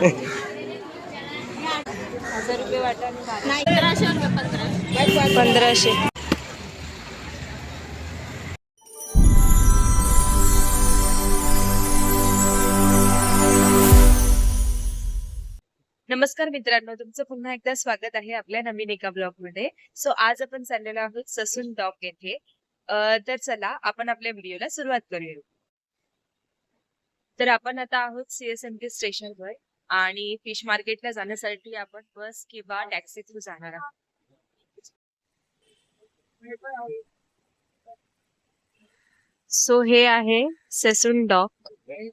₹1000 वाटा नाही 1500. नमस्कार मित्रांनो, तुमचं पुन्हा एकदा स्वागत आहे आपल्या नवीन एका ब्लॉग मध्ये. सो आज आपण चाललेलो आहोत ससून डॉक येथे. तर चला आपण आपल्या व्हिडिओला सुरुवात करूया. तर आपण आता आहोत CSMT स्टेशनवर आणि फिश मार्केटला जाण्यासाठी आपण बस किंवा टॅक्सी थ्रू जाणार आहोत. सो हे आहे ससून डॉक.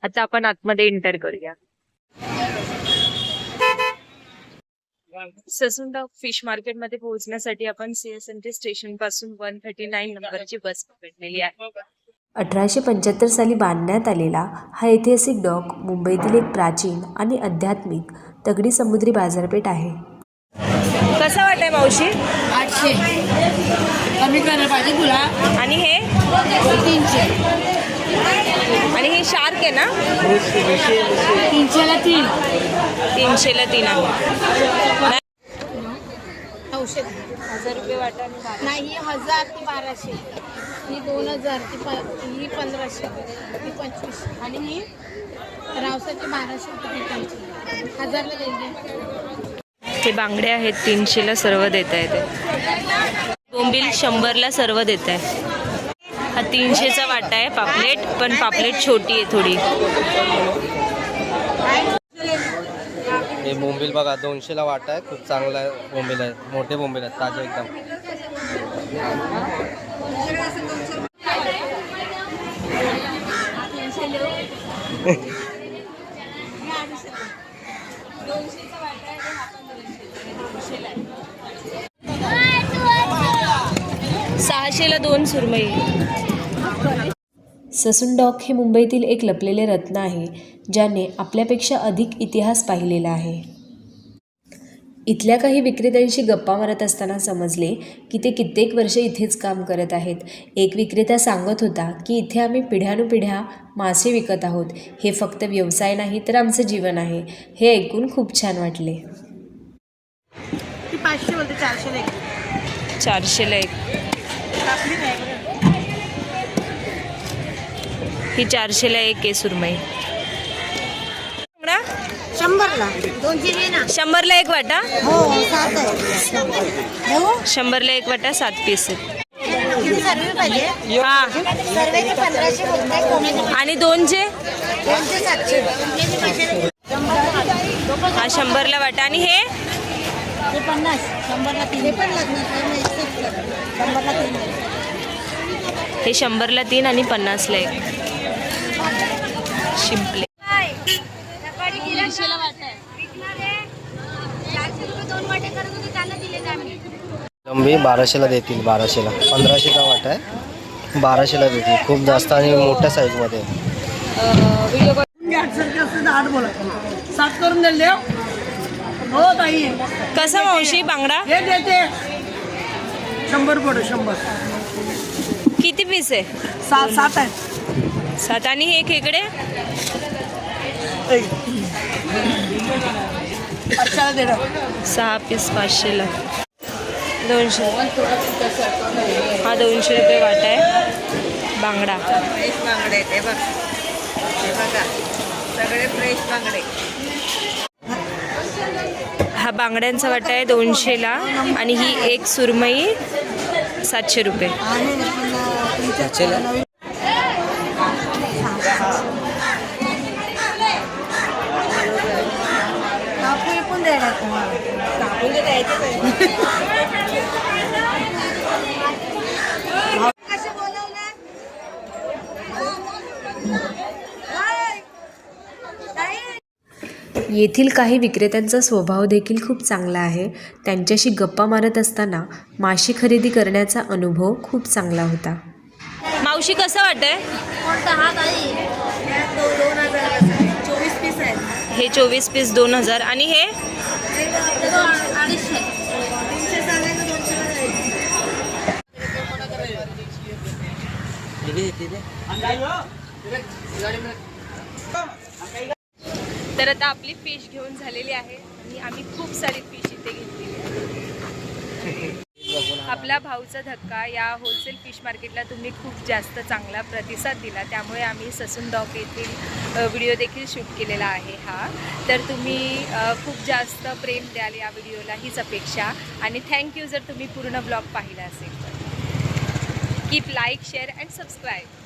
आता आपण आतमध्ये एंटर करूया. ससून डॉक फिश मार्केट मध्ये पोहोचण्यासाठी आपण CSMT स्टेशन पासून 139 नंबरची बस पकडलेली आहे. 1875 साली बांधण्यात आलेला हा ऐतिहासिक डॉक मुंबईतील एक प्राचीन आणि आध्यात्मिक दगडी समुद्री बाजारपेठ आहे. कसा वाटतंय मावशी? 800 कमी करायला पाहिजे तुला. आणि हे 300 आणि हे शार्क आहे ना? 300ला 3. 300ला 3 आहे. 1000 वाटा नाही. 1000 ती 1200, ही 2000, ही 1500, ही 2500 आणि ही रावसाची 1200 रुपये. 1000ला द्यायचे. हे बांगडे आहेत 300ला सर्व देत आहे. बोंबील 100ला सर्व देत आहे. हा 300चा वाटा आहे पापलेट, पण पापलेट छोटी आहे थोडी. हे बोंबील बघा 200ला वाटा आहे. खूप चांगला बोंबील आहे. मोठे बोंबील आहेत, ताजे एकदम. ला 2 सुरमई. ससून डॉक हे मुंबईतील एक लपलेले रत्न आहे, ज्याने आपल्यापेक्षा अधिक इतिहास पाहिलेला आहे. इथल्या काही विक्रेत्यांशी गप्पा मारत असताना समजले की ते कित्येक वर्ष इथेच काम करत आहेत. एक विक्रेता सांगत होता की इथे आम्ही पिढ्यानुपिढ्या मासे विकत आहोत. हे फक्त व्यवसाय नाही तर आमचं जीवन आहे. हे ऐकून खूप छान वाटले. 500 बोलते. 400ला 1. ही 400ला 1 आहे सुरमई. 100ला 200 घे ना. 100ला 1 वाटा. हो 7 आहे. 100ला 1 वाटा 7 पीस आहेत. सर्व पाहिजे. हा. सर्वेचे 1500 बोलताय. कमी आणि 2चे 700. हा 100ला वाटा. आणि हे 50. 100ला 3. हे पण लागणार. 100ला 3. हे 100ला 3 आणि 50ला 1. शिंपले. 300ला वाटा आहे. 400 रुपये 2 वाटे करत होते, त्यांना दिले नाही आम्ही. लंबी 1200ला देतील. 1200ला 1500चा वाटा आहे. 1200ला देतील. खूप जास्त आणि मोठ्या साईजमध्ये. 8 बोला. 7 करून दिले. हो ताई. कसा मावशी बांगडा? हे देते 100 पडो. 100. किती पीस आहे? 7 आहे. 7. आणि हे खेकडे 500ला दे. 6 पीस 500ला. 200. हा 200 रुपये वाटा आहे बांगडा. फ्रेश बांगडे ते बघ. हे बघा सगळे फ्रेश बांगडे. हा बांगड्यांचा वाटा आहे 200ला. आणि ही एक सुरमई 700 रुपये. येथील काही विक्रेत्यांचा स्वभाव देखील खूप चांगला आहे. त्यांच्याशी गप्पा मारत असताना माशी खरेदी करण्याचा अनुभव खूप चांगला होता. मावशी कसं वाटतंय? हे 24 पीस 2000. आणि हे 250. तर आता आपली फिश घेऊन झालेली आहे आणि आम्ही खूप सारी फिश इथे घेतलेली आहे. आपला भाऊचा धक्का या होलसेल फिश मार्केटला तुम्ही खूप जास्त चांगला प्रतिसाद दिला, त्यामुळे आम्ही ससून डॉक येथील व्हिडिओ देखील शूट केलेला आहे हा. तर तुम्ही खूप जास्त प्रेम द्याल या व्हिडिओला हीच अपेक्षा, आणि थँक्यू जर तुम्ही पूर्ण ब्लॉग पाहिला असेल तर. Keep like, share and subscribe.